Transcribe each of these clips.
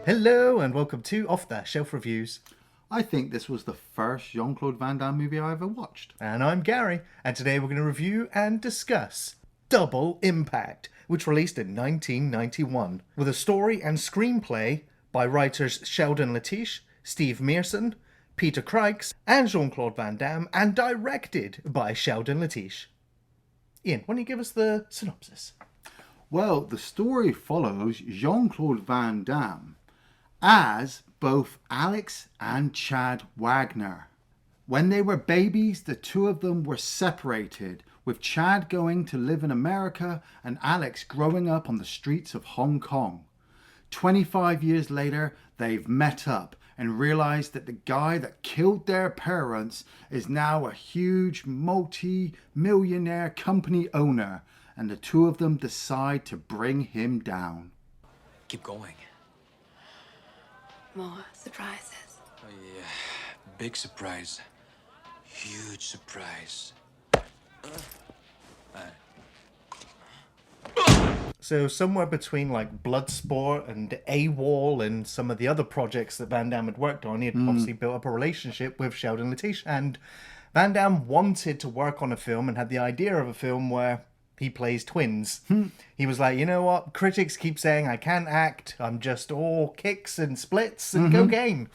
Hello and welcome to Off the Shelf Reviews. I think this was the first Jean-Claude Van Damme movie I ever watched. And I'm Gary, and today we're going to review and discuss Double Impact, which released in 1991, with a story and screenplay by writers Sheldon Lettich, Steve Mearson, Peter Crykes, and Jean-Claude Van Damme, and directed by Sheldon Lettich. Ian, why don't you give us the synopsis? Well, the story follows Jean-Claude Van Damme as both Alex and Chad Wagner. When they were babies, the two of them were separated, with Chad going to live in America and Alex growing up on the streets of Hong Kong. 25 years later, they've met up and realized that the guy that killed their parents is now a huge multi-millionaire company owner, and the two of them decide to bring him down. Keep going. More surprises. Oh, yeah. Big surprise. Huge surprise. So somewhere between like Bloodsport and AWOL and some of the other projects that Van Damme had worked on, he had obviously built up a relationship with Sheldon Lettich, and Van Damme wanted to work on a film and had the idea of a film where he plays twins. He was like, you know what? Critics keep saying I can't act. I'm just all kicks and splits and cocaine.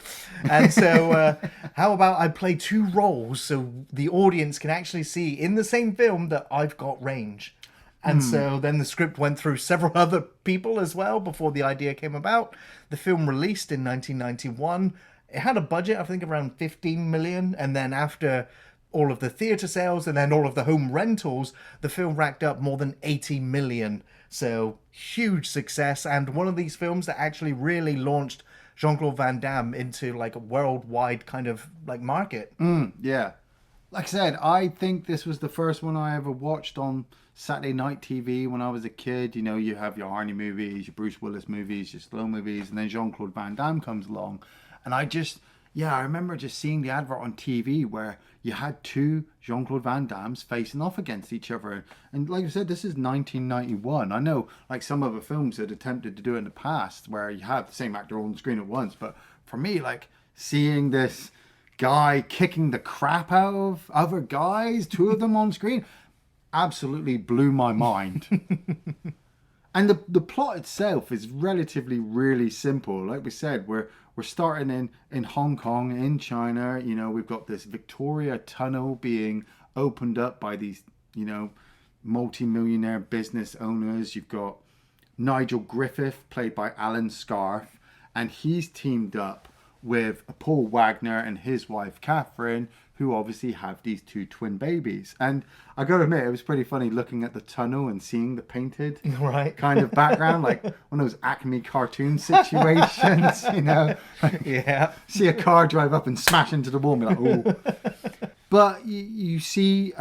And so how about I play two roles so the audience can actually see in the same film that I've got range. And so then the script went through several other people as well before the idea came about. The film released in 1991. It had a budget, I think, around 15 million. And then after all of the theatre sales and then all of the home rentals, the film racked up more than 80 million. So huge success, and one of these films that actually really launched Jean-Claude Van Damme into like a worldwide kind of like market. Yeah. Like I said, I think this was the first one I ever watched on Saturday night TV when I was a kid. You know, you have your Arnie movies, your Bruce Willis movies, your Stallone movies, and then Jean-Claude Van Damme comes along. And I remember just seeing the advert on TV where you had two Jean-Claude Van Dammes facing off against each other. And like I said, this is 1991. I know like some other films had attempted to do it in the past where you have the same actor on the screen at once. But for me, like seeing this guy kicking the crap out of other guys, two of them on screen, absolutely blew my mind. And the plot itself is relatively really simple. Like we said, we're starting in Hong Kong, in China. You know, we've got this Victoria Tunnel being opened up by these, you know, multi-millionaire business owners. You've got Nigel Griffith, played by Alan Scarfe, and he's teamed up with Paul Wagner and his wife Catherine, who obviously have these two twin babies. And I gotta admit, it was pretty funny looking at the tunnel and seeing the painted kind of background, like one of those Acme cartoon situations, you know? Yeah. See a car drive up and smash into the wall and be like, ooh. But you see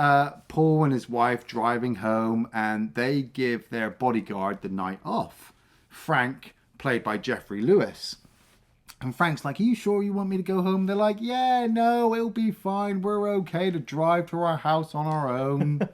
Paul and his wife driving home, and they give their bodyguard the night off. Frank, played by Geoffrey Lewis. And Frank's like, are you sure you want me to go home? They're like, yeah, no, it'll be fine. We're okay to drive to our house on our own.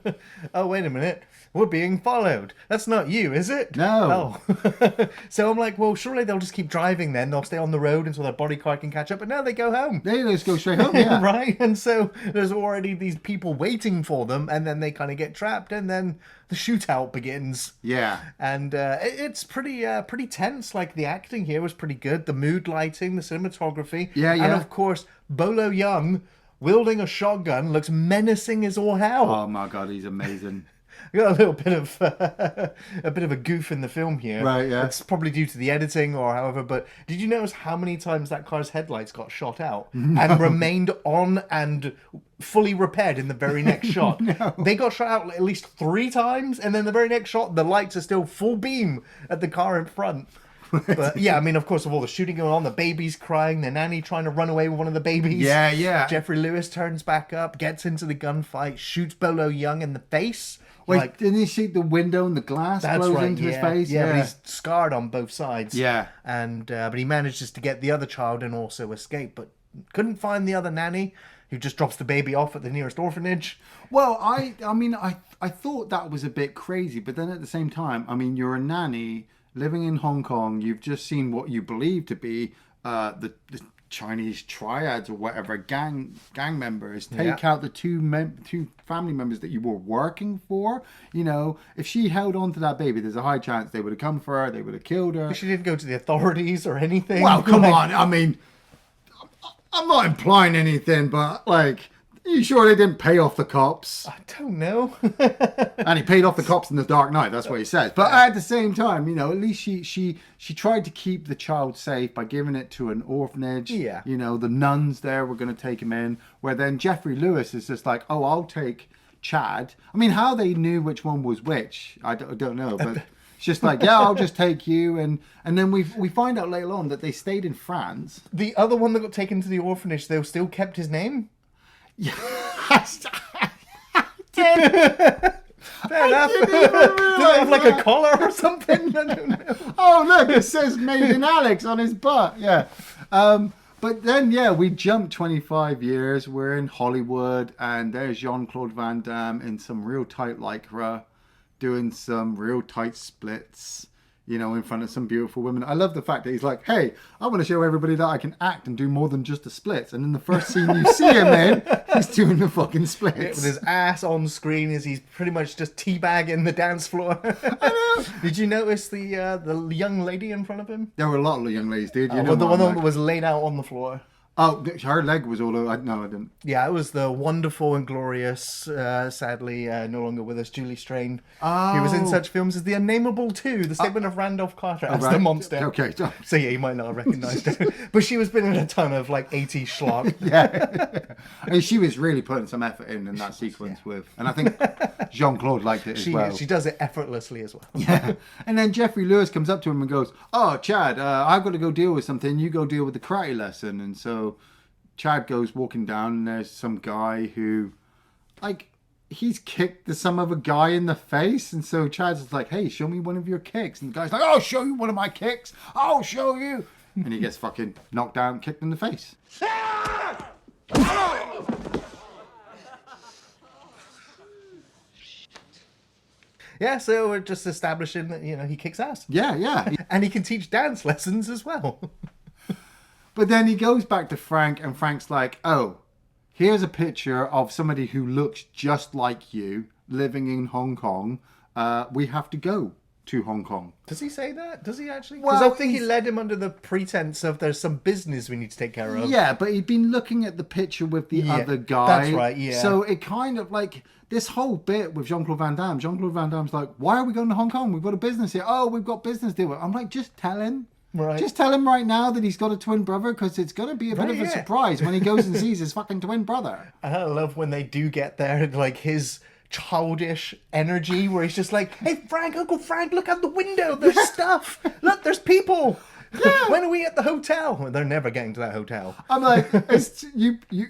Oh, wait a minute. We're being followed. That's not you, is it? No. Oh. So I'm like, well, surely they'll just keep driving then. They'll stay on the road until their bodyguard can catch up. But now they go home. They just go straight home, yeah. Right? And so there's already these people waiting for them. And then they kind of get trapped. And then the shootout begins. Yeah. And it's pretty tense. Like, the acting here was pretty good. The mood lighting, the cinematography. Yeah. And, of course, Bolo Young, wielding a shotgun, looks menacing as all hell. Oh, my God, he's amazing. We got a little bit of a goof in the film here. Right, yeah. It's probably due to the editing or however, but did you notice how many times that car's headlights got shot out and remained on and fully repaired in the very next shot? No. They got shot out at least 3 times, and then the very next shot, the lights are still full beam at the car in front. But yeah, I mean, of course, with all the shooting going on, the baby's crying, the nanny trying to run away with one of the babies. Yeah. Geoffrey Lewis turns back up, gets into the gunfight, shoots Bolo Young in the face. Wait, like, didn't he shoot the window and the glass blows into his face? Yeah, but he's scarred on both sides. Yeah. And but he manages to get the other child and also escape, but couldn't find the other nanny, who just drops the baby off at the nearest orphanage. Well, I mean, I thought that was a bit crazy, but then at the same time, I mean, you're a nanny living in Hong Kong. You've just seen what you believe to be the Chinese triads or whatever gang members take out the two family members that you were working for. You know, if she held on to that baby, there's a high chance they would have come for her. They would have killed her. She didn't go to the authorities or anything. Well, come on. I mean, I'm not implying anything, but like, are you sure they didn't pay off the cops? I don't know. And he paid off the cops in The Dark Knight. That's what he says. But at the same time, you know, at least she tried to keep the child safe by giving it to an orphanage. Yeah. You know, the nuns there were going to take him in. Where then Geoffrey Lewis is just like, oh, I'll take Chad. I mean, how they knew which one was which, I don't know. But it's just like, yeah, I'll just take you. And then we find out later on that they stayed in France. The other one that got taken to the orphanage, they still kept his name? Yeah. Fair enough. Did they have like a collar or something? I don't know. Oh, look, it says Made in Alex on his butt. Yeah. But then, yeah, we jump 25 years. We're in Hollywood, and there's Jean-Claude Van Damme in some real tight lycra, doing some real tight splits, you know, in front of some beautiful women. I love the fact that he's like, hey, I want to show everybody that I can act and do more than just the splits. And in the first scene you see him in, he's doing the fucking splits. Yeah, with his ass on screen as he's pretty much just teabagging the dance floor. I know. Did you notice the young lady in front of him? There were a lot of young ladies, dude. You know Well, the what one I'm that like. was laid out on the floor. Oh, her leg was all over. No, I didn't. Yeah, it was the wonderful and glorious, sadly no longer with us, Julie Strain. Oh. Who was in such films as The Unnameable 2, the statement of Randolph Carter as the monster. Okay. So yeah, you might not have recognised her. But she was been in a ton of like 80s schlock. Yeah. I mean, she was really putting some effort in that sequence with, and I think Jean-Claude liked it as well. She does it effortlessly as well. Yeah. And then Geoffrey Lewis comes up to him and goes, oh, Chad, I've got to go deal with something. You go deal with the karate lesson. And so Chad goes walking down, and there's some guy who, like, he's kicked some other guy in the face. And so Chad's like, hey, show me one of your kicks. And the guy's like, I'll show you one of my kicks. I'll show you. And he gets fucking knocked down, kicked in the face. Yeah, so we're just establishing that, you know, he kicks ass. Yeah. And he can teach dance lessons as well. But then he goes back to Frank, and Frank's like, oh, here's a picture of somebody who looks just like you living in Hong Kong. We have to go to Hong Kong. Does he say that? Does he actually? Because Well, I think he led him under the pretense of there's some business we need to take care of. Yeah, but he'd been looking at the picture with the other guy. That's right, yeah. So it kind of like this whole bit with Jean-Claude Van Damme. Jean-Claude Van Damme's like, why are we going to Hong Kong? We've got a business here. Oh, we've got business deal. I'm like, just tell him. Right. Just tell him right now that he's got a twin brother, because it's going to be a bit of a surprise when he goes and sees his fucking twin brother. I love when they do get there, like his childish energy where he's just like, hey Frank, Uncle Frank, look out the window, there's stuff, look, there's people. Yeah. When are we at the hotel? Well, they're never getting to that hotel. I'm like,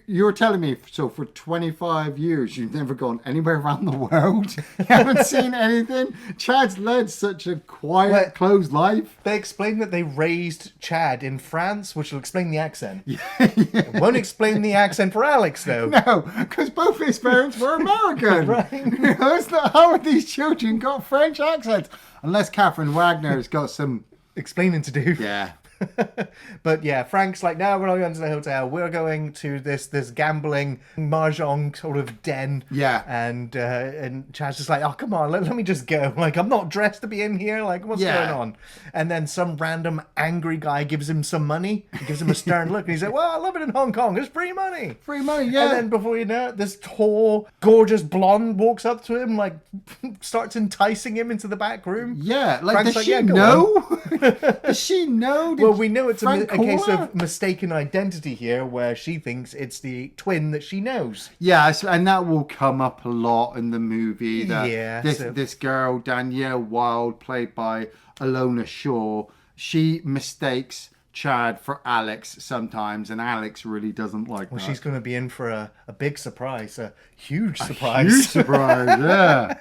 you're telling me, so for 25 years you've never gone anywhere around the world? You haven't seen anything? Chad's led such a quiet, closed life. They explain that they raised Chad in France, which will explain the accent. It won't explain the accent for Alex, though. No, because both his parents were American. Right. You know, it's not, how have these children got French accents? Unless Catherine Wagner's got some explaining to do. Yeah. But yeah, Frank's like, no, we're not going to the hotel. We're going to this gambling mahjong sort of den. Yeah. And Chad's just like, oh, come on, let me just go. Like, I'm not dressed to be in here. Like, what's going on? And then some random angry guy gives him some money. He gives him a stern look. And he's like, well, I love it in Hong Kong. It's free money. Free money, yeah. And then before you know it, this tall, gorgeous blonde walks up to him, like, starts enticing him into the back room. Yeah. Like, Frank's does she go know? on. Does she know? Well, we know it's a Frank case call her? of mistaken identity here, where she thinks it's the twin that she knows. Yeah, and that will come up a lot in the movie. That Yeah, this girl, Danielle Wilde, played by Alonna Shaw, she mistakes Chad for Alex sometimes, and Alex really doesn't like Well, that. she's going to be in for a big surprise, a huge surprise. Huge surprise, yeah.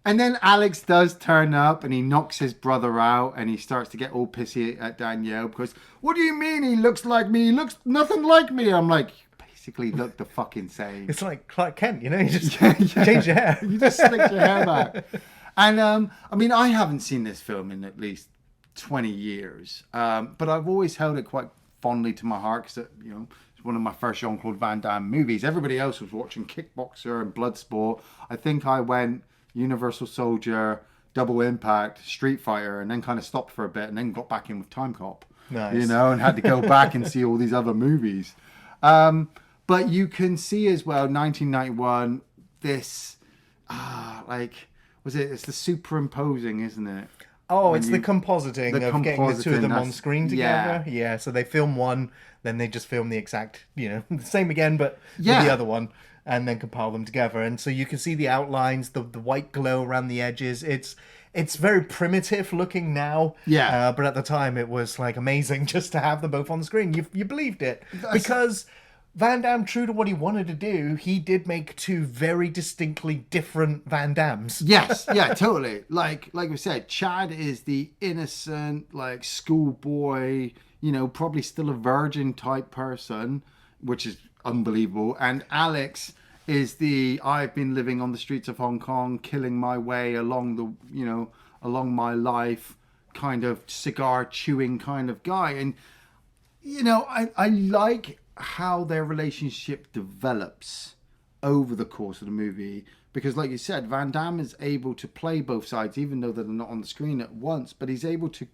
And then Alex does turn up and he knocks his brother out and he starts to get all pissy at Danielle because, what do you mean he looks like me? He looks nothing like me. I'm like, but he's basically look the fucking same. It's like Clark Kent, you know, you just Yeah. change your hair. You just slick your hair back. And I mean, I haven't seen this film in at least 20 years, but I've always held it quite fondly to my heart because, you know, it's one of my first Jean-Claude Van Damme movies. Everybody else was watching Kickboxer and Bloodsport. I think I went Universal Soldier, Double Impact, Street Fighter, and then kind of stopped for a bit and then got back in with Time Cop. Nice. You know, and had to go back and see all these other movies. But you can see as well, 1991, this, it's the superimposing, isn't it? Oh, When it's you- the compositing of getting the two of them on screen together. Yeah, so they film one, then they just film the exact, you know, the same again, but with the other one, and then compile them together. And so you can see the outlines, the white glow around the edges. It's very primitive looking now. Yeah. But at the time, it was like amazing just to have them both on the screen. You believed it. Because Van Damme, true to what he wanted to do, he did make two very distinctly different Van Dammes. Yes, yeah, totally. Like we said, Chad is the innocent, like schoolboy, you know, probably still a virgin type person, which is unbelievable. And Alex is the I've been living on the streets of Hong Kong, killing my way along my life, kind of cigar chewing kind of guy. And you know, I like how their relationship develops over the course of the movie, because like you said, Van Damme is able to play both sides even though they're not on the screen at once, but he's able to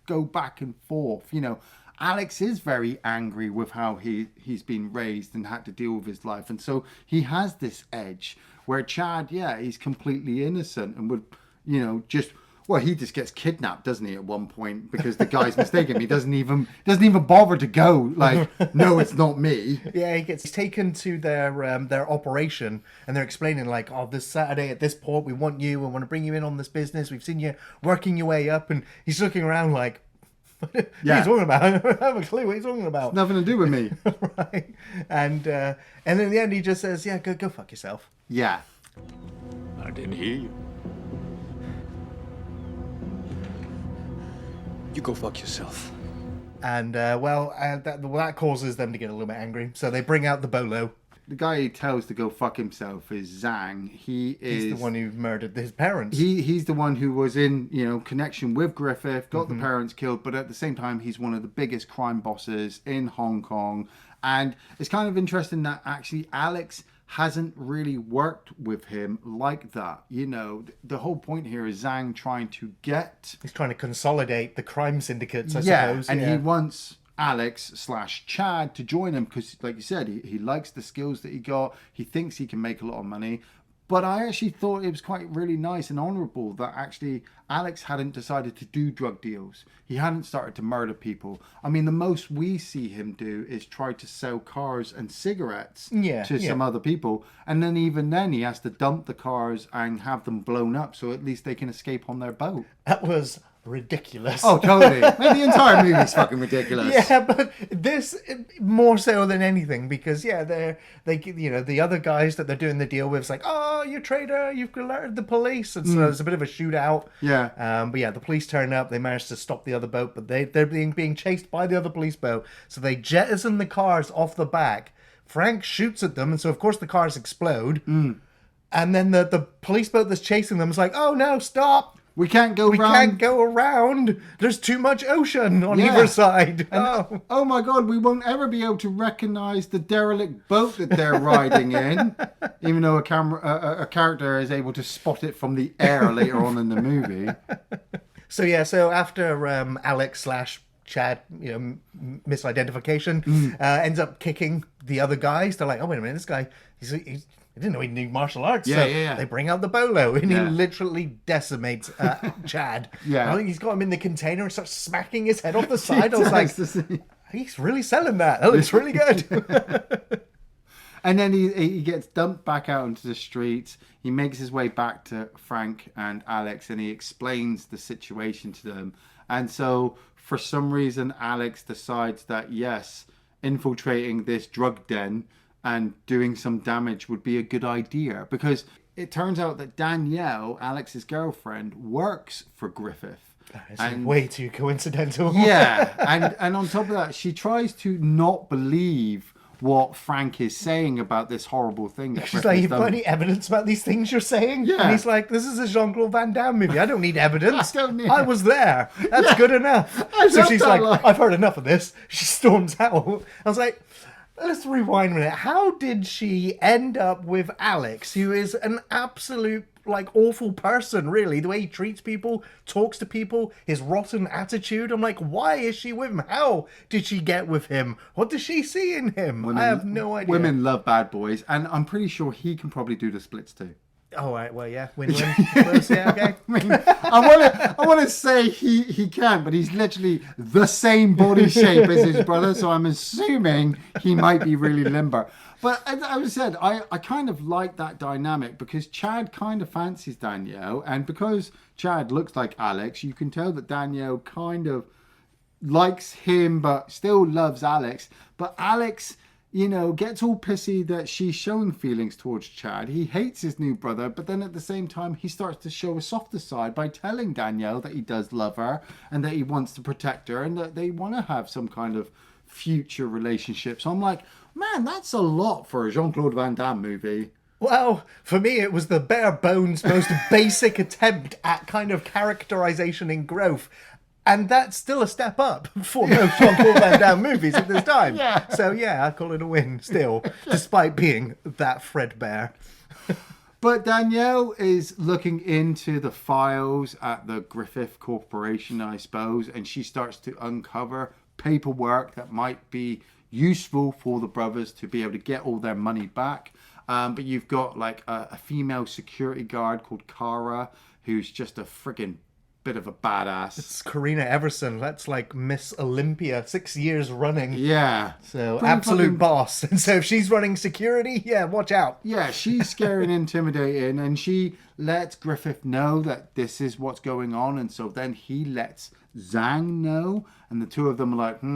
go back and forth. You know, Alex is very angry with how he's been raised and had to deal with his life, and so he has this edge where Chad, he's completely innocent and would, you know, he just gets kidnapped, doesn't he, at one point, because the guy's mistaken him. He doesn't even bother to go, like, no, it's not me. Yeah, he gets taken to their operation, and they're explaining like, oh, this Saturday at this port, we want to bring you in on this business. We've seen you working your way up, and he's looking around like, what are you talking about? I don't have a clue what he's talking about. Nothing to do with me. Right. And then in the end, he just says, yeah, go fuck yourself. Yeah. I didn't hear you. You go fuck yourself. And that causes them to get a little bit angry. So they bring out the bolo. The guy he tells to go fuck himself is Zhang. He's the one who murdered his parents. He's the one who was in, you know, connection with Griffith, got the parents killed, but at the same time, he's one of the biggest crime bosses in Hong Kong. And it's kind of interesting that actually Alex hasn't really worked with him like that. You know, the whole point here is Zhang trying to get... He's trying to consolidate the crime syndicates, I suppose. And he wants Alex/Chad to join him because, like you said, he likes the skills that he got. He thinks he can make a lot of money. But I actually thought it was quite really nice and honourable that actually Alex hadn't decided to do drug deals. He hadn't started to murder people. I mean, the most we see him do is try to sell cars and cigarettes to some other people. And then even then he has to dump the cars and have them blown up so at least they can escape on their boat. That was ridiculous. Oh, totally. Man, the entire movie's fucking ridiculous. Yeah, but this more so than anything because they you know, the other guys that they're doing the deal with is like, oh, you traitor, you've alerted the police, and so there's a bit of a shootout. Yeah. But yeah, the police turn up. They manage to stop the other boat, but they're being chased by the other police boat. So they jettison the cars off the back. Frank shoots at them, and so of course the cars explode. And then the police boat that's chasing them is like, oh no, stop. We can't go around. There's too much ocean on either side. And, oh my God, we won't ever be able to recognize the derelict boat that they're riding in, even though a character is able to spot it from the air later on in the movie. So after Alex/Chad, you know, misidentification, ends up kicking the other guys. They're like, oh wait a minute, this guy, I didn't know he knew martial arts. Yeah. They bring out the bolo and he literally decimates Chad. Yeah. I think he's got him in the container and starts smacking his head off the side. I was like, he's really selling that. That looks really good. And then he gets dumped back out into the streets. He makes his way back to Frank and Alex and he explains the situation to them. And so for some reason, Alex decides that, yes, infiltrating this drug den and doing some damage would be a good idea because it turns out that Danielle, Alex's girlfriend, works for Griffith. It's way too coincidental. Yeah, and on top of that, she tries to not believe what Frank is saying about this horrible thing that She's Griffith's like, you've done. got any evidence about these things you're saying? Yeah. And he's like, this is a Jean-Claude Van Damme movie. I don't need evidence. I don't need I was there. That's good enough. I So love she's that like, line. I've heard enough of this. She storms out. I was like, let's rewind a minute. How did she end up with Alex, who is an absolute awful person, really? The way he treats people, talks to people, his rotten attitude. I'm like, why is she with him? How did she get with him? What does she see in him? I have no idea. Women love bad boys, and I'm pretty sure he can probably do the splits too. Oh, right, well, yeah, win-win. Yeah, okay. I mean, I want to say he can, but he's literally the same body shape as his brother, so I'm assuming he might be really limber. But as I said, I kind of like that dynamic because Chad kind of fancies Danielle, and because Chad looks like Alex, you can tell that Danielle kind of likes him but still loves Alex. But Alex, you know, gets all pissy that she's showing feelings towards Chad. He hates his new brother, but then at the same time, he starts to show a softer side by telling Danielle that he does love her and that he wants to protect her and that they want to have some kind of future relationship. So I'm like, man, that's a lot for a Jean-Claude Van Damme movie. Well, for me, it was the bare bones, most basic attempt at kind of characterization and growth. And that's still a step up for most Jean-Claude Van Damme movies at this time. Yeah. So, yeah, I call it a win still, despite being that threadbare. But Danielle is looking into the files at the Griffith Corporation, I suppose, and she starts to uncover paperwork that might be useful for the brothers to be able to get all their money back. But you've got like a female security guard called Cara, who's just a friggin' bit of a badass. It's Karina Everson. That's like Miss Olympia, 6 years running. Yeah. So Pretty absolute fucking- boss. And so if she's running security, yeah, watch out. Yeah, she's scary and intimidating, and she lets Griffith know that this is what's going on, and so then he lets Zhang know, and the two of them are like, we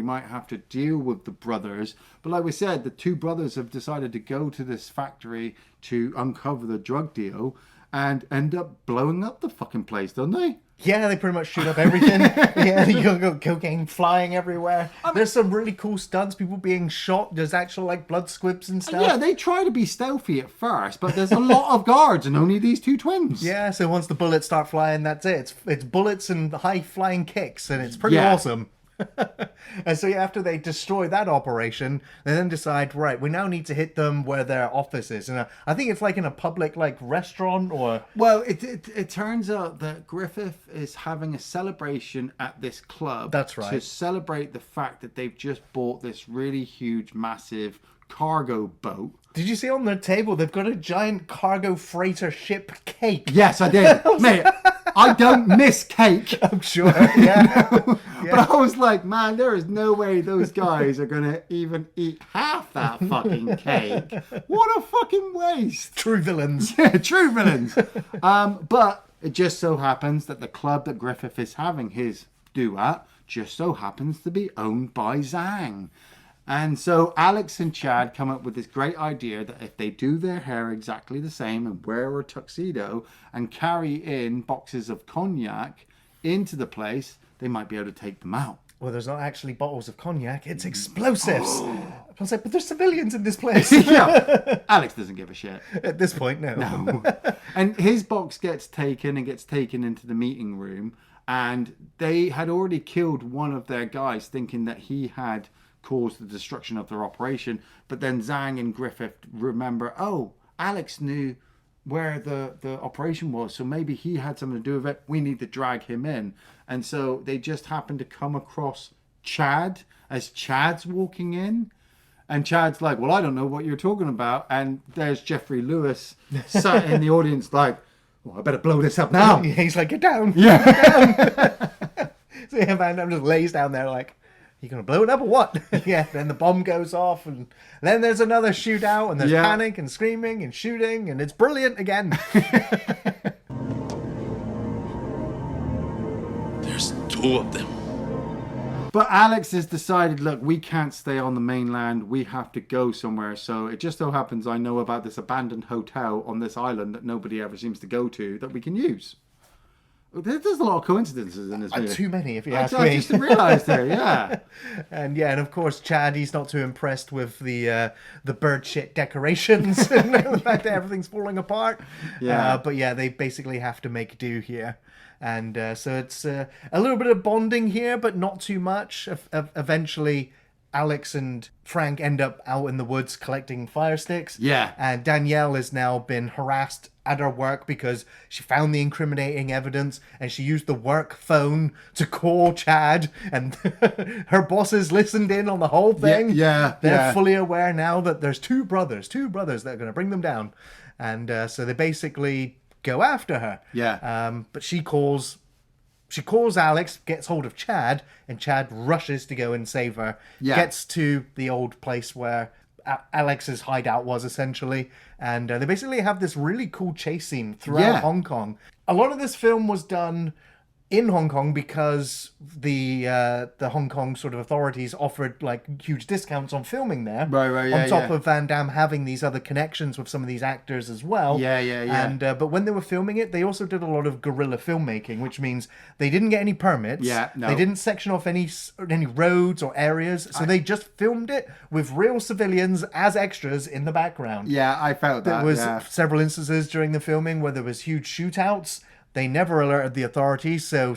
might have to deal with the brothers. But like we said, the two brothers have decided to go to this factory to uncover the drug deal and end up blowing up the fucking place, don't they? Yeah, they pretty much shoot up everything. Yeah, you got cocaine flying everywhere. There's some really cool stunts, people being shot. There's actual like blood squibs and stuff. Yeah, they try to be stealthy at first, but there's a lot of guards and only these two twins. Yeah, so once the bullets start flying, that's it. It's bullets and high flying kicks, and it's pretty Yeah. awesome. And so yeah, after they destroy that operation, they then decide, right, we now need to hit them where their office is. And I think it's like in a public like restaurant or... Well, it turns out that Griffith is having a celebration at this club. That's right. To celebrate the fact that they've just bought this really huge, massive cargo boat. Did you see on their table, they've got a giant cargo freighter ship cake? Yes, I did. Mate, I don't miss cake. I'm sure, yeah. But I was like, man, there is no way those guys are going to even eat half that fucking cake. What a fucking waste. True villains. Yeah, true villains. But it just so happens that the club that Griffith is having his do at just so happens to be owned by Zhang. And so Alex and Chad come up with this great idea that if they do their hair exactly the same and wear a tuxedo and carry in boxes of cognac into the place, they might be able to take them out. Well, there's not actually bottles of cognac, it's explosives. I was like, but there's civilians in this place. Yeah. Alex doesn't give a shit. At this point, no. No. And his box gets taken into the meeting room, and they had already killed one of their guys thinking that he had caused the destruction of their operation. But then Zhang and Griffith remember, oh, Alex knew where the operation was, so maybe he had something to do with it. We need to drag him in. And so they just happen to come across Chad as Chad's walking in. And Chad's like, well, I don't know what you're talking about. And there's Geoffrey Lewis sat in the audience like, well, I better blow this up now. He's like, get down. Yeah. Get down. So yeah, Van Damme just lays down there like, you gonna blow it up or what? Yeah, then the bomb goes off, and then there's another shootout, and there's panic and screaming and shooting, and it's brilliant again. There's two of them. But Alex has decided, look, we can't stay on the mainland. We have to go somewhere. So it just so happens I know about this abandoned hotel on this island that nobody ever seems to go to that we can use. There's a lot of coincidences in this movie. Too many, if you I ask me. just realised there, yeah. And of course, Chad, he's not too impressed with the bird shit decorations and the fact that everything's falling apart. Yeah. But they basically have to make do here. And so it's a little bit of bonding here, but not too much. Eventually, Alex and Frank end up out in the woods collecting fire sticks. Yeah. And Danielle has now been harassed at her work because she found the incriminating evidence and she used the work phone to call Chad, and her bosses listened in on the whole thing. Yeah. They're fully aware now that there's two brothers that are going to bring them down. And so they basically go after her. Yeah. But she calls Alex, gets hold of Chad, and Chad rushes to go and save her. Yeah. Gets to the old place where Alex's hideout was, essentially. And they basically have this really cool chase scene throughout Hong Kong. A lot of this film was done in Hong Kong because the Hong Kong sort of authorities offered like huge discounts on filming there. Right, on top of Van Damme having these other connections with some of these actors as well. Yeah. And but when they were filming it, they also did a lot of guerrilla filmmaking, which means they didn't get any permits. Yeah, no. They didn't section off any roads or areas, so they just filmed it with real civilians as extras in the background. Yeah, I felt that. There was several instances during the filming where there was huge shootouts. They never alerted the authorities, so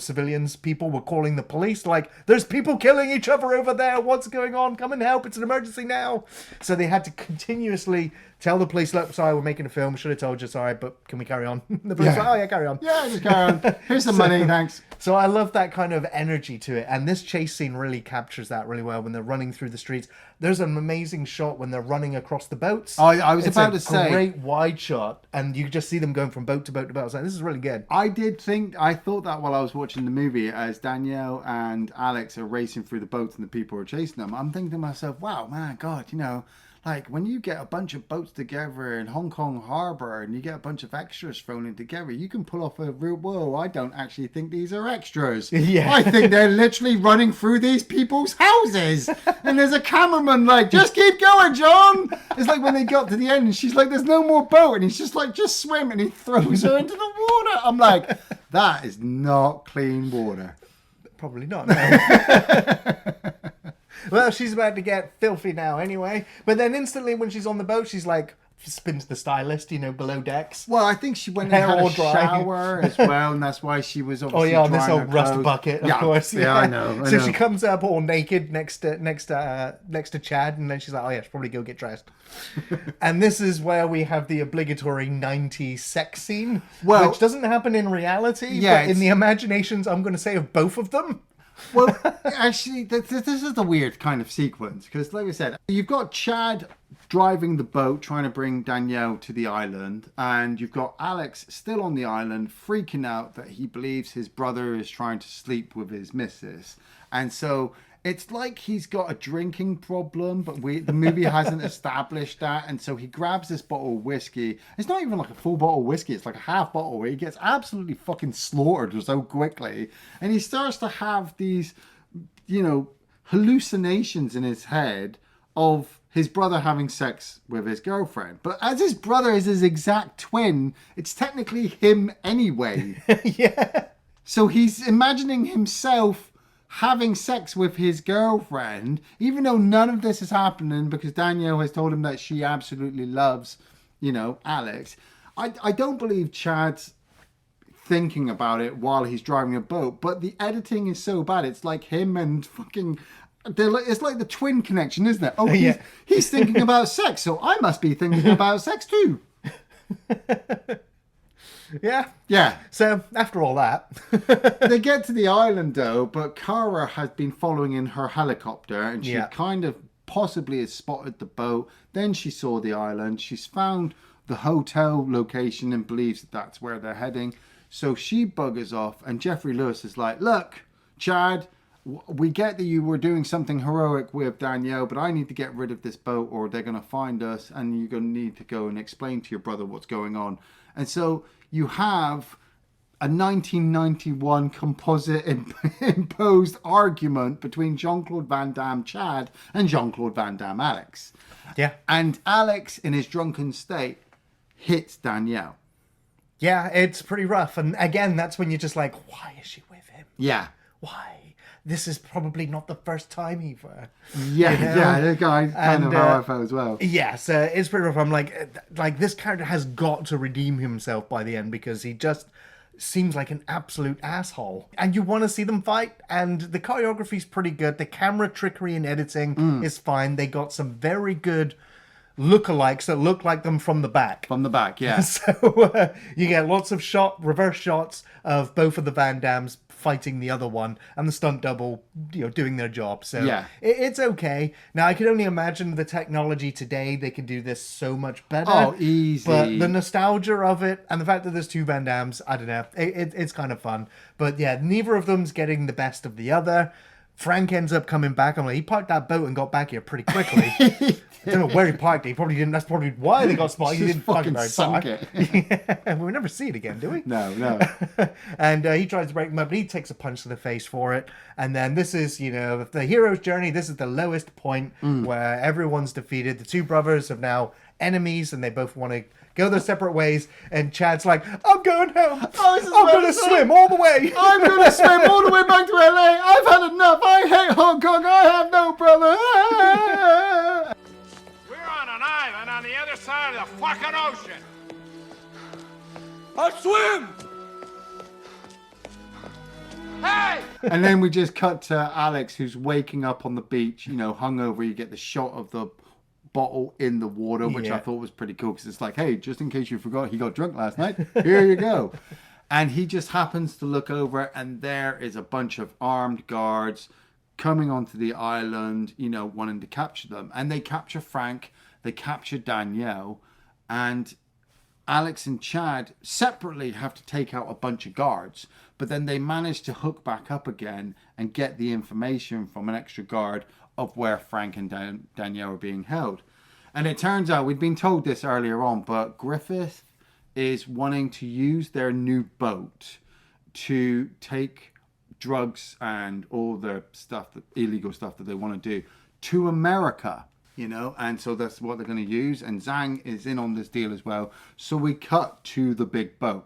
people were calling the police like, there's people killing each other over there, what's going on, come and help, it's an emergency now. So they had to continuously tell the police, look, sorry, we're making a film, should have told you, sorry, but can we carry on? The police were like, oh yeah, carry on. Yeah, just carry on. Here's some money, thanks. So I love that kind of energy to it, and this chase scene really captures that really well when they're running through the streets. There's an amazing shot when they're running across the boats. I was about to say. It's a great wide shot, and you just see them going from boat to boat to boat. I was like, this is really good. I thought that while I was watching the movie, as Danielle and Alex are racing through the boats and the people are chasing them, I'm thinking to myself, wow, man, God, like when you get a bunch of boats together in Hong Kong Harbour and you get a bunch of extras thrown in together, you can pull off a real, whoa, I don't actually think these are extras. Yeah. I think they're literally running through these people's houses. And there's a cameraman like, just keep going, John. It's like when they got to the end and she's like, there's no more boat. And he's just like, just swim. And he throws her into the water. I'm like, that is not clean water. Probably not, no. Well, she's about to get filthy now anyway. But then instantly when she's on the boat, she's like, spins the stylist, below decks. Well, I think she went and had a dry. shower as well, and that's why she was obviously on this drying old her rust clothes. bucket, of course. Yeah, I know. So she comes up all naked next to Chad, and then she's like, oh yeah, should probably go get dressed. And this is where we have the obligatory 90s sex scene, which doesn't happen in reality, but in the imaginations, I'm going to say, of both of them. Well, actually, this is the weird kind of sequence, because like I said, you've got Chad driving the boat trying to bring Danielle to the island, and you've got Alex still on the island freaking out that he believes his brother is trying to sleep with his missus. And so it's like he's got a drinking problem, but the movie hasn't established that. And so he grabs this bottle of whiskey. It's not even like a full bottle of whiskey. It's like a half bottle. He gets absolutely fucking slaughtered so quickly. And he starts to have these, hallucinations in his head of his brother having sex with his girlfriend. But as his brother is his exact twin, it's technically him anyway. Yeah. So he's imagining himself having sex with his girlfriend, even though none of this is happening because Danielle has told him that she absolutely loves, Alex. I don't believe Chad's thinking about it while he's driving a boat, but the editing is so bad. It's like him and fucking... It's like the twin connection, isn't it? Oh, he's thinking about sex, so I must be thinking about sex too. Yeah. So after all that, they get to the island though, but Kara has been following in her helicopter, and she kind of possibly has spotted the boat. Then she saw the island. She's found the hotel location and believes that that's where they're heading. So she buggers off, and Geoffrey Lewis is like, "Look, Chad, we get that you were doing something heroic with Danielle, but I need to get rid of this boat or they're going to find us, and you're going to need to go and explain to your brother what's going on." And so you have a 1991 composite imposed argument between Jean-Claude Van Damme Chad and Jean-Claude Van Damme Alex. Yeah. And Alex, in his drunken state, hits Danielle. Yeah, it's pretty rough. And again, that's when you're just like, why is she with him? Yeah. Why? This is probably not the first time Yeah, you know? yeah, the guy kind of And, how I felt as well. Yes, it's pretty rough. I'm like this character has got to redeem himself by the end because he just seems like an absolute asshole. And you want to see them fight, and the choreography's pretty good. The camera trickery and editing is fine. They got some very good lookalikes that look like them from the back. From the back, yeah. So you get lots of reverse shots of both of the Van Dams fighting the other one, and the stunt double, doing their job. So Yeah. it's okay. Now I can only imagine the technology today, they can do this so much better. Oh, easy. But the nostalgia of it and the fact that there's two Van Dams, I don't know, it's kind of fun. But yeah, neither of them's getting the best of the other. Frank ends up coming back. I'm like, he parked that boat and got back here pretty quickly. I don't know where he parked it. He probably didn't. That's probably why they got spotted. He Just didn't fucking fucking sunk far. it. Yeah, we never see it again, do we? No. And he tries to break him up, but he takes a punch to the face for it. And then this is, the hero's journey. This is the lowest point where everyone's defeated. The two brothers are now enemies, and they both want to go their separate ways. And Chad's like, I'm going home. I'm going to swim all the way. I'm going to swim all the way back to LA. I've had enough. I hate Hong Kong. I have no brother. We're on an island on the other side of the fucking ocean. I'll swim! Hey! And then we just cut to Alex, who's waking up on the beach, hungover. You get the shot of the bottle in the water, which I Yeah. thought was pretty cool because it's like, hey, just in case you forgot he got drunk last night, here you go. And he just happens to look over, and there is a bunch of armed guards coming onto the island, wanting to capture them. And they capture Frank, they capture Danielle, and Alex and Chad separately have to take out a bunch of guards, but then they manage to hook back up again and get the information from an extra guard of where Frank and Danielle are being held. And it turns out, we'd been told this earlier on, but Griffith is wanting to use their new boat to take drugs and all the stuff, the illegal stuff that they want to do, to America. And so that's what they're going to use. And Zhang is in on this deal as well. So we cut to the big boat,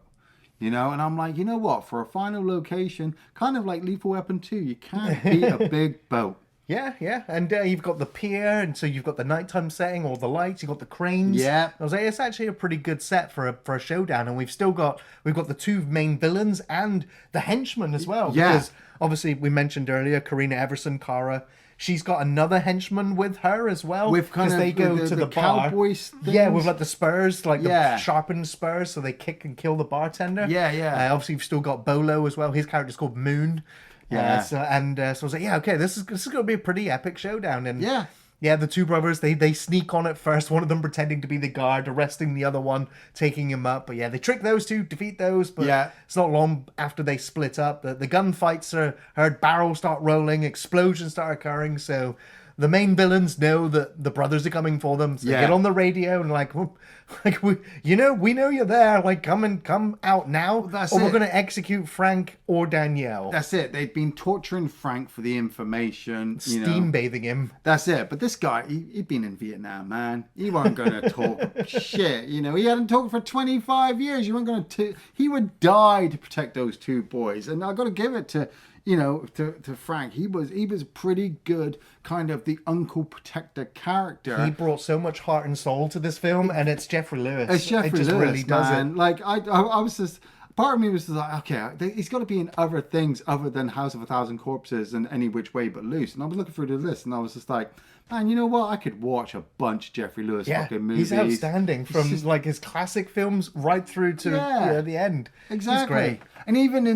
and I'm like, you know what? For a final location, kind of like Lethal Weapon 2, you can't beat a big boat. Yeah. And you've got the pier, and so you've got the nighttime setting, all the lights, you've got the cranes. Yeah. I was like, it's actually a pretty good set for a showdown, and we've got the two main villains and the henchmen as well. Yeah. Because obviously we mentioned earlier, Karina Everson, Kara. She's got another henchman with her as well. With kind of they go to the bar. cowboys things. Yeah, with like the spurs, like Yeah. the sharpened spurs, so they kick and kill the bartender. Yeah. Obviously, you've still got Bolo as well. His character's called Moon. Yeah. So I was like, yeah, okay, this is going to be a pretty epic showdown. And Yeah. the two brothers, they sneak on it first. One of them pretending to be the guard, arresting the other one, taking him up. But yeah, they trick those two, defeat those. But it's not long after they split up. The gunfights are heard, barrels start rolling, explosions start occurring. So the main villains know that the brothers are coming for them. So they get on the radio and we know you're there. Like, come out now, That's or we're it. going to execute Frank or Danielle. That's it. They've been torturing Frank for the information. Steam bathing him. That's it. But this guy, he'd been in Vietnam, man. He weren't going to talk shit. He hadn't talked for 25 years. You weren't going to. He would die to protect those two boys. And I got to give it to to Frank. He was pretty good, kind of the uncle protector character. He brought so much heart and soul to this film, and it's Geoffrey Lewis. It's Geoffrey it just Lewis, really does man. it. Like I was just. Part of me was just like, okay, he's got to be in other things other than House of a Thousand Corpses and Any Which Way But Loose. And I was looking through the list, and I was just like, man, you know what? I could watch a bunch of Geoffrey Lewis fucking movies. He's outstanding from his classic films right through to the end. Exactly. He's great. And even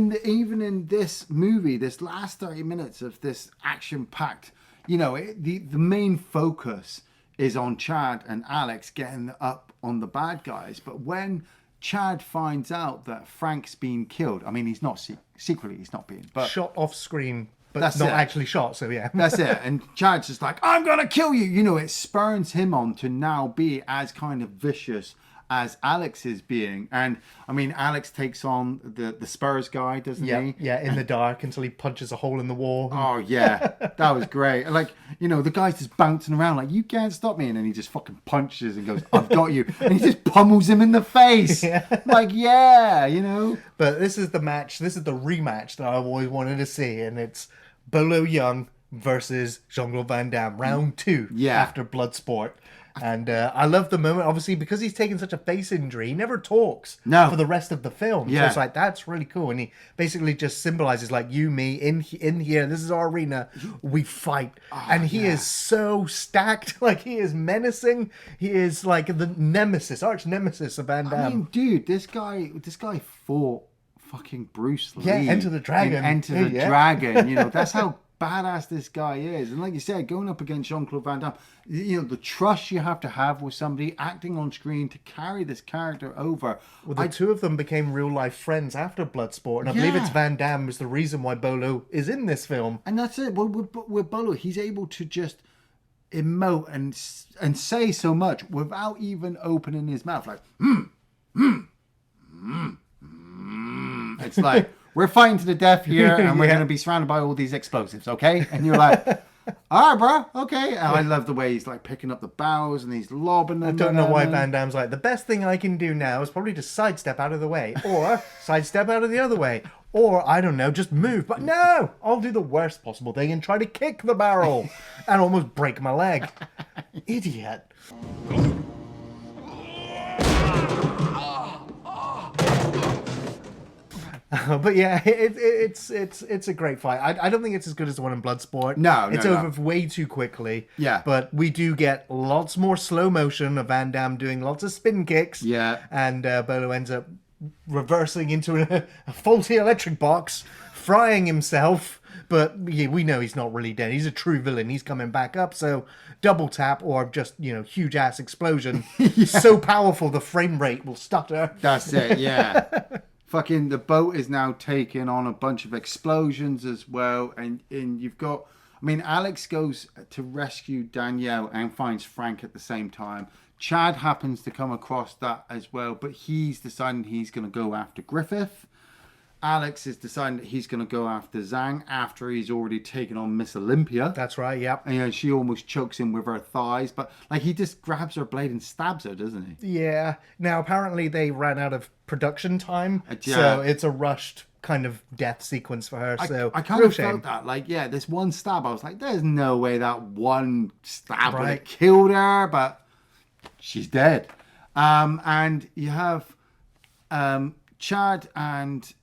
in this movie, this last 30 minutes of this action-packed, the main focus is on Chad and Alex getting up on the bad guys. But when Chad finds out that Frank's been killed, I mean, he's not secretly, he's not being, but Shot off screen, but That's not it. actually shot, so yeah. that's it. And Chad's just like, I'm going to kill you. It spurs him on to now be as kind of vicious as Alex is being. And I mean, Alex takes on the Spurs guy, doesn't he? Yeah, in the dark until he punches a hole in the wall. Oh yeah, that was great. Like, you know, the guy's just bouncing around like, you can't stop me, and then he just fucking punches and goes, I've got you, and he just pummels him in the face. Yeah. Like, yeah, you know. But this is the match. This is the rematch that I've always wanted to see, and it's Bolo Young versus Jean-Claude Van Damme, round 2 after Bloodsport. And I love the moment, obviously, because he's taken such a face injury, he never talks for the rest of the film. So it's like, that's really cool. And he basically just symbolizes, like, you, me, in here, this is our arena, we fight. And he is so stacked. Like, he is menacing. He is like the nemesis, arch nemesis of Van Damme. I mean, dude, this guy fought fucking Bruce Lee. Yeah, Enter the Dragon. Enter the Dragon. You know, that's how badass this guy is. And like you said, going up against Jean-Claude Van Damme, you know, the trust you have to have with somebody acting on screen to carry this character over. Well, the two of them became real life friends after Bloodsport, and I believe it's Van Damme is the reason why Bolo is in this film. And that's it. Well, with Bolo, he's able to just emote and say so much without even opening his mouth. Like, It's like, we're fighting to the death here, and we're going to be surrounded by all these explosives, okay? And you're like, all right, bro, okay. And I love the way he's like picking up the barrels and he's lobbing them. I don't know why Van Damme's like, the best thing I can do now is probably just sidestep out of the way, or sidestep out of the other way, or I don't know, just move. But no, I'll do the worst possible thing and try to kick the barrel and almost break my leg. Idiot. But yeah, it's a great fight. I don't think it's as good as the one in Bloodsport. No, it's over way too quickly. Yeah, but we do get lots more slow motion of Van Damme doing lots of spin kicks. Yeah, and Bolo ends up reversing into a faulty electric box, frying himself. But yeah, we know he's not really dead. He's a true villain. He's coming back up. So double tap or just, you know, huge ass explosion. So powerful the frame rate will stutter. That's it. Yeah. Fucking the boat is now taking on a bunch of explosions as well, and you've got, I mean, Alex goes to rescue Danielle and finds Frank at the same time. Chad happens to come across that as well, but he's deciding he's going to go after Griffith. Alex is deciding that he's going to go after Zhang after he's already taken on Miss Olympia. That's right, yep. And, you know, she almost chokes him with her thighs, but like he just grabs her blade and stabs her, doesn't he? Yeah. Now, apparently they ran out of production time, so it's a rushed kind of death sequence for her. So I kind of felt that, like, yeah, this one stab, I was like, there's no way that one stab would have killed her, but she's dead. And you have Chad and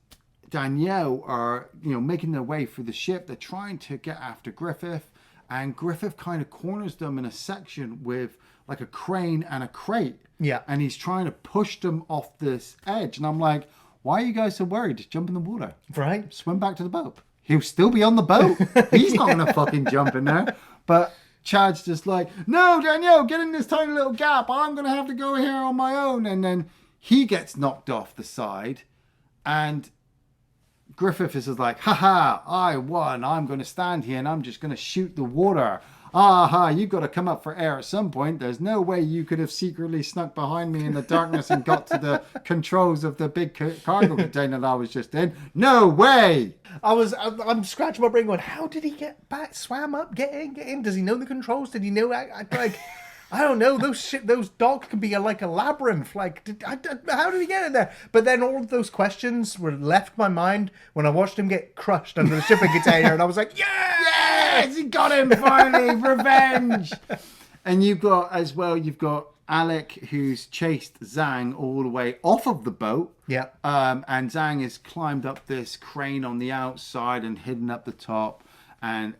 Danielle are, you know, making their way through the ship. They're trying to get after Griffith, and Griffith kind of corners them in a section with like a crane and a crate. Yeah. And he's trying to push them off this edge. And I'm like, why are you guys so worried? Just jump in the water. Right. Swim back to the boat. He'll still be on the boat. He's not going to fucking jump in there. But Chad's just like, no, Danielle, get in this tiny little gap. I'm going to have to go here on my own. And then he gets knocked off the side. And Griffith is like, haha, I won. I'm going to stand here and I'm just going to shoot the water. Aha, you've got to come up for air at some point. There's no way you could have secretly snuck behind me in the darkness and got to the controls of the big cargo container that I was just in. No way! I'm scratching my brain going, how did he get back? Swam up, get in? Does he know the controls? Did he know, like... I don't know. Those docks can be like a labyrinth. Like, how did he get in there? But then all of those questions were left my mind when I watched him get crushed under the shipping container, and I was like, yes, he got him finally, revenge. And you've got Alec, who's chased Zhang all the way off of the boat. Yeah. And Zhang has climbed up this crane on the outside and hidden up the top, and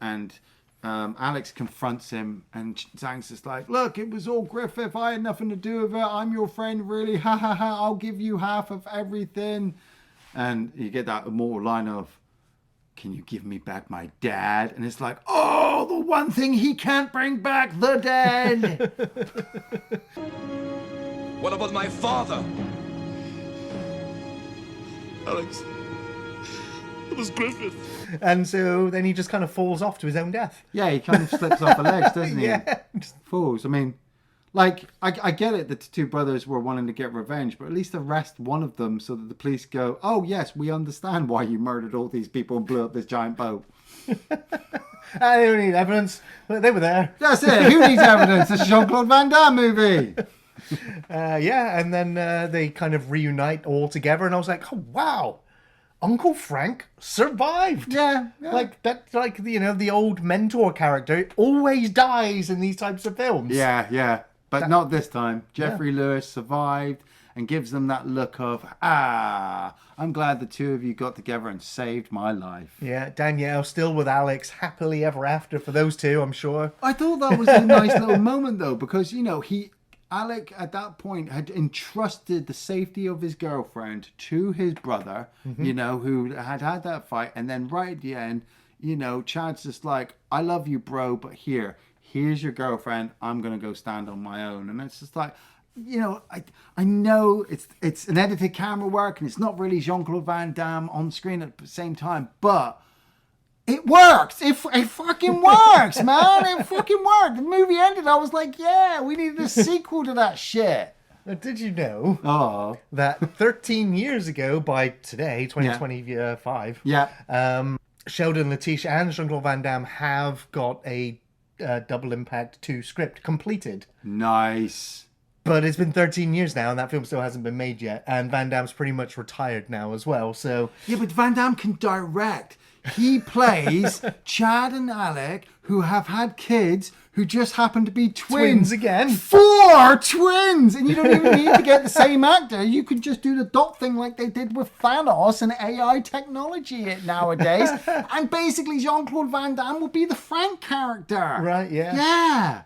Alex confronts him, and Zhang's just like, look, it was all Griffith. I had nothing to do with it. I'm your friend, really. Ha ha ha. I'll give you half of everything. And you get that immortal line of, can you give me back my dad? And it's like, oh, the one thing he can't bring back, the dead. What about my father? Alex, it was Griffith. And so then he just kind of falls off to his own death. Yeah, he kind of slips off the legs, doesn't he? Yeah. Falls. I mean, Like, I get it that the two brothers were wanting to get revenge, but at least arrest one of them so that the police go, oh, yes, we understand why you murdered all these people and blew up this giant boat. They don't need evidence. They were there. That's it. Who needs evidence? It's a Jean-Claude Van Damme movie. And then they kind of reunite all together, and I was like, oh, wow. Uncle Frank survived. Yeah. Like that, like the old mentor character always dies in these types of films. Yeah. But not this time. Geoffrey Lewis survived and gives them that look of, I'm glad the two of you got together and saved my life. Yeah, Danielle still with Alex, happily ever after for those two, I'm sure. I thought that was a nice little moment, though, because, Alec, at that point, had entrusted the safety of his girlfriend to his brother, who had that fight. And then right at the end, Chad's just like, I love you, bro, but here's your girlfriend. I'm going to go stand on my own. And it's just like, I know it's an edited camera work and it's not really Jean-Claude Van Damme on screen at the same time, but it works. It fucking works, man. It fucking worked. The movie ended. I was like, yeah, we needed a sequel to that shit. Did you know that 13 years ago, by today, 2025, Sheldon, Lettich, and Jean-Claude Van Damme have got a Double Impact 2 script completed. Nice. But it's been 13 years now, and that film still hasn't been made yet. And Van Damme's pretty much retired now as well. So yeah, but Van Damme can direct. He plays Chad and Alec, who have had kids who just happen to be twins again. 4 twins! And you don't even need to get the same actor. You could just do the dot thing like they did with Thanos and AI technology nowadays. And basically Jean-Claude Van Damme will be the Frank character. Right, yeah. Yeah.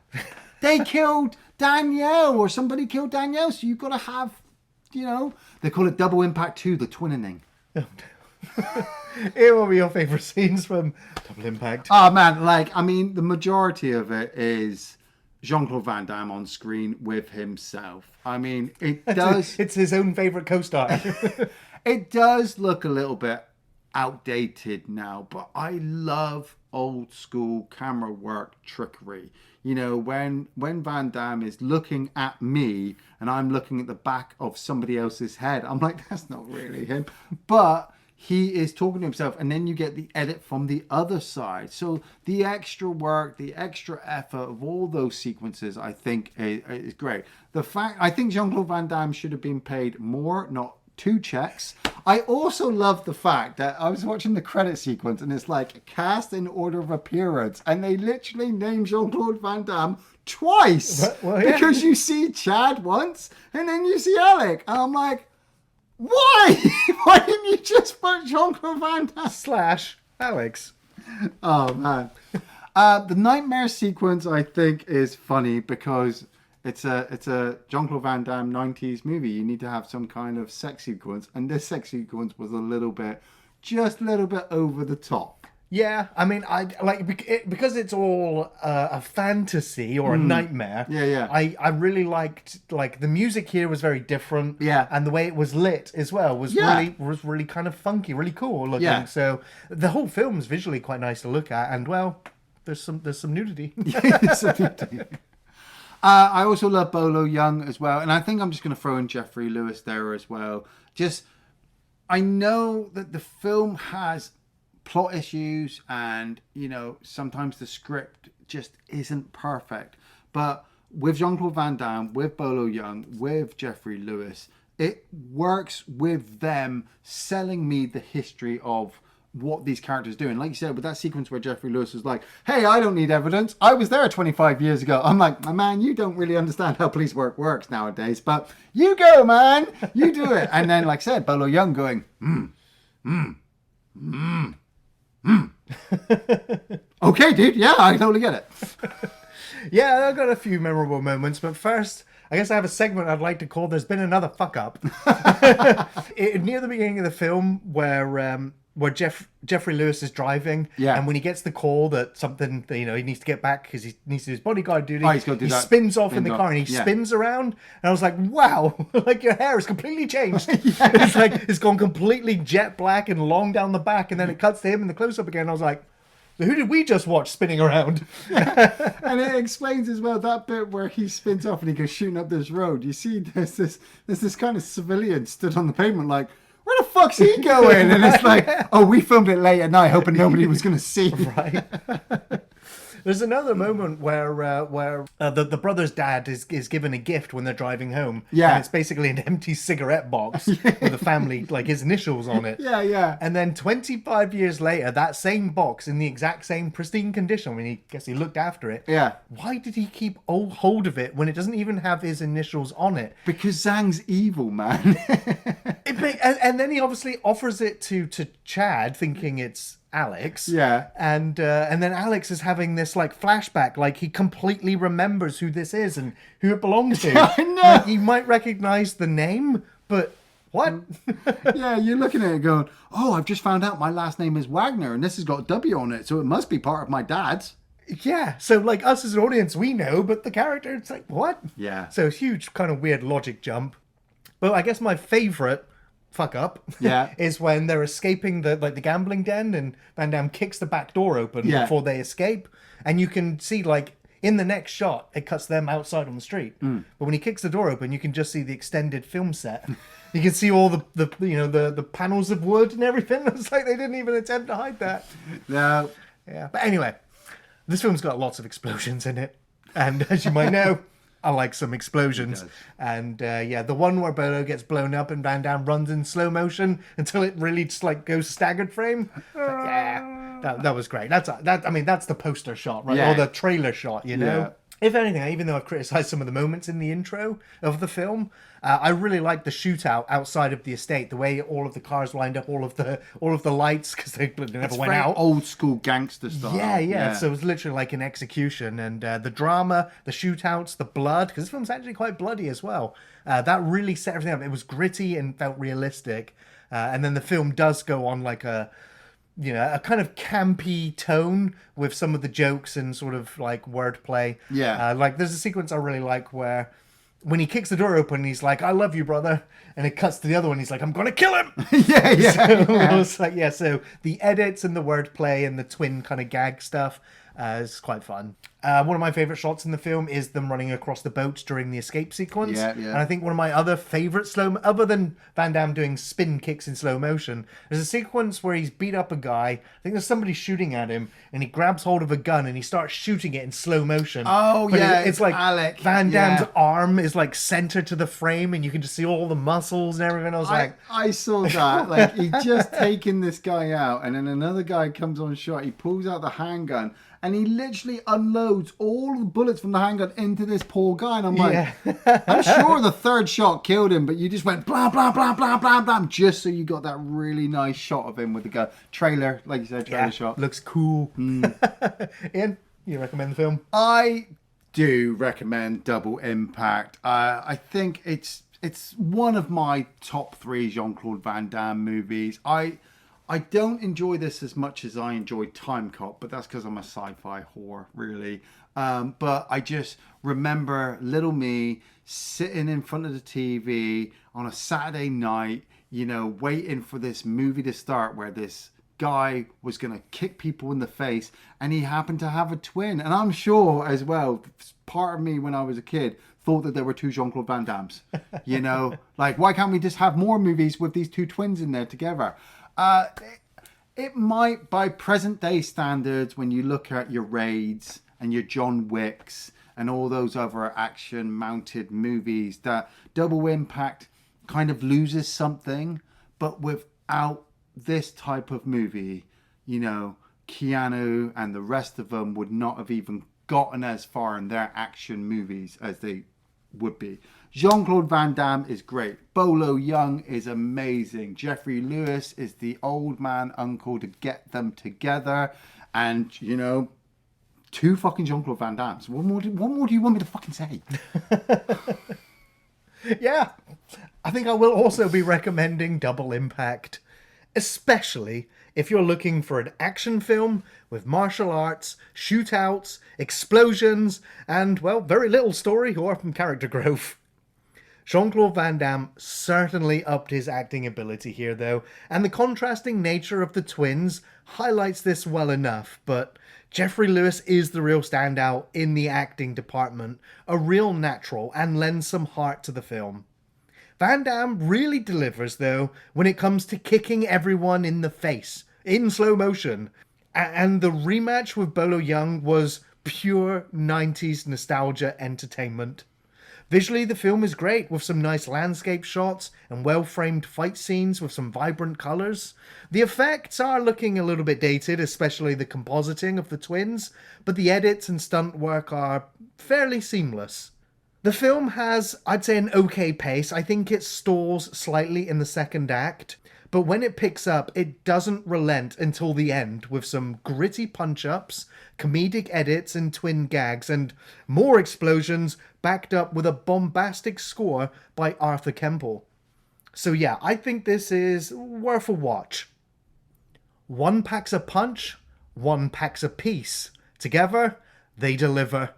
They killed Danielle, or somebody killed Danielle, so you've got to have, they call it Double Impact 2, the twinning. What were your favourite scenes from Double Impact? Oh, man, the majority of it is Jean-Claude Van Damme on screen with himself. I mean, It's his own favourite co-star. It does look a little bit outdated now, but I love old school camera work trickery. When Van Damme is looking at me and I'm looking at the back of somebody else's head, I'm like, that's not really him. But he is talking to himself, and then you get the edit from the other side. So the extra work, the extra effort of all those sequences, I think is great. I think Jean-Claude Van Damme should have been paid more, not 2 checks. I also love the fact that I was watching the credit sequence and it's like cast in order of appearance, and they literally named Jean-Claude Van Damme twice. Well, yeah. Because you see Chad once and then you see Alec, and I'm like, why? Why didn't you just put Jean-Claude Van Damme / Alex? Oh man. The nightmare sequence I think is funny because it's a Jean-Claude Van Damme 90s movie. You need to have some kind of sex sequence, and this sex sequence was just a little bit over the top. Yeah, I mean, I like it because it's all a fantasy or a nightmare. Yeah. I really liked the music here was very different. Yeah, and the way it was lit as well was really kind of funky, really cool looking. Yeah. So the whole film's visually quite nice to look at, and well, there's some nudity. I also love Bolo Young as well, and I think I'm just going to throw in Geoffrey Lewis there as well. I know that the film has plot issues and, sometimes the script just isn't perfect. But with Jean-Claude Van Damme, with Bolo Young, with Geoffrey Lewis, it works with them selling me the history of what these characters do. And like you said, with that sequence where Geoffrey Lewis was like, hey, I don't need evidence. I was there 25 years ago. I'm like, man, you don't really understand how police work works nowadays, but you go, man. You do it. And then, like I said, Bolo Young going, okay, dude. Yeah, I totally get it. Yeah, I've got a few memorable moments, but first, I guess I have a segment I'd like to call "There's Been Another Fuck Up." Near the beginning of the film, where Geoffrey Lewis is driving, and when he gets the call that something, he needs to get back because he needs to do his bodyguard duty, he spins off in the car and he spins around, and I was like, wow, like your hair has completely changed. It's gone completely jet black and long down the back, and then it cuts to him in the close-up again. I was like, Who did we just watch spinning around? And it explains as well that bit where he spins off and he goes shooting up this road. You see, there's this kind of civilian stood on the pavement like, where the fuck's he going? And it's like, oh, we filmed it late at night hoping nobody was going to see. Right. There's another moment where the brother's dad is given a gift when they're driving home. Yeah. And it's basically an empty cigarette box with a family, like his initials on it. Yeah, yeah. And then 25 years later, that same box in the exact same pristine condition when he looked after it. Yeah. Why did he keep hold of it when it doesn't even have his initials on it? Because Zhang's evil, man. And then he obviously offers it to Chad, thinking it's Alex. Yeah. And then Alex is having this like flashback, like he completely remembers who this is and who it belongs to. I know. Like, he might recognize the name, but what? Yeah, you're looking at it going, oh, I've just found out my last name is Wagner and this has got a W on it, so it must be part of my dad's. Yeah. So like us as an audience, we know, but the character, it's like, what? Yeah. So huge kind of weird logic jump. But I guess my favorite fuck up is when they're escaping the gambling den and Van Damme kicks the back door open before they escape, and you can see like in the next shot it cuts them outside on the street, but when he kicks the door open you can just see the extended film set. You can see all the panels of wood and everything. It's like they didn't even attempt to hide that. No. Yeah, but anyway, this film's got lots of explosions in it, and as you might know, I like some explosions. And the one where Bolo gets blown up and Van Damme runs in slow motion until it really just like goes staggered frame. That was great. That's the poster shot, right? Yeah. Or the trailer shot, you know? Yeah. If anything, even though I've criticised some of the moments in the intro of the film, I really like the shootout outside of the estate. The way all of the cars lined up, all of the lights, because they never It's went very out. old school gangster style. Yeah. So it was literally like an execution, and the drama, the shootouts, the blood, because this film's actually quite bloody as well. That really set everything up. It was gritty and felt realistic, and then the film does go on like a kind of campy tone with some of the jokes and sort of like wordplay. Yeah. Like there's a sequence I really like where when he kicks the door open, he's like, "I love you, brother," and it cuts to the other one. He's like, "I'm gonna kill him." So the edits and the wordplay and the twin kind of gag stuff is quite fun. One of my favorite shots in the film is them running across the boat during the escape sequence. Yeah. And I think one of my other favorite other than Van Damme doing spin kicks in slow motion, there's a sequence where he's beat up a guy. I think there's somebody shooting at him, and he grabs hold of a gun and he starts shooting it in slow motion. Oh, But yeah, it's like Alec. Van Damme's Yeah. arm is like centered to the frame, and you can just see all the muscles and everything. I was like, I saw that. Like, he just taken this guy out, and then another guy comes on shot. He pulls out the handgun, and he literally unloads all the bullets from the handgun into this poor guy. And I'm like, I'm sure the third shot killed him, but you just went blah, blah, blah, blah, blah, blah, just so you got that really nice shot of him with the gun. Trailer, like you said, trailer shot. looks cool. Ian, you recommend the film? I do recommend Double Impact. I think it's one of my top 3 Jean-Claude Van Damme movies. I don't enjoy this as much as I enjoy Time Cop, but that's because I'm a sci-fi whore, really. But I just remember little me sitting in front of the TV on a Saturday night, waiting for this movie to start where this guy was going to kick people in the face, and he happened to have a twin. And I'm sure as well, part of me when I was a kid thought that there were 2 Jean-Claude Van Dammes. Like, why can't we just have more movies with these 2 twins in there together? It might, by present day standards, when you look at your Raids and your John Wicks and all those other action mounted movies, that Double Impact kind of loses something. But without this type of movie, Keanu and the rest of them would not have even gotten as far in their action movies as they would be. Jean-Claude Van Damme is great. Bolo Young is amazing. Geoffrey Lewis is the old man uncle to get them together. And, 2 fucking Jean-Claude Van Dammes. What more do you want me to fucking say? Yeah. I think I will also be recommending Double Impact, especially if you're looking for an action film with martial arts, shootouts, explosions, and, well, very little story or character growth. Jean-Claude Van Damme certainly upped his acting ability here though, and the contrasting nature of the twins highlights this well enough, but Geoffrey Lewis is the real standout in the acting department, a real natural, and lends some heart to the film. Van Damme really delivers though when it comes to kicking everyone in the face, in slow motion, and the rematch with Bolo Yeung was pure 90s nostalgia entertainment. Visually, the film is great, with some nice landscape shots and well-framed fight scenes with some vibrant colours. The effects are looking a little bit dated, especially the compositing of the twins, but the edits and stunt work are fairly seamless. The film has, I'd say, an okay pace. I think it stalls slightly in the second act, but when it picks up, it doesn't relent until the end, with some gritty punch-ups, comedic edits and twin gags, and more explosions backed up with a bombastic score by Arthur Kemple. So yeah, I think this is worth a watch. One packs a punch, one packs a piece. Together, they deliver.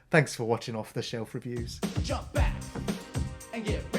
Thanks for watching Off the Shelf Reviews. Jump back and get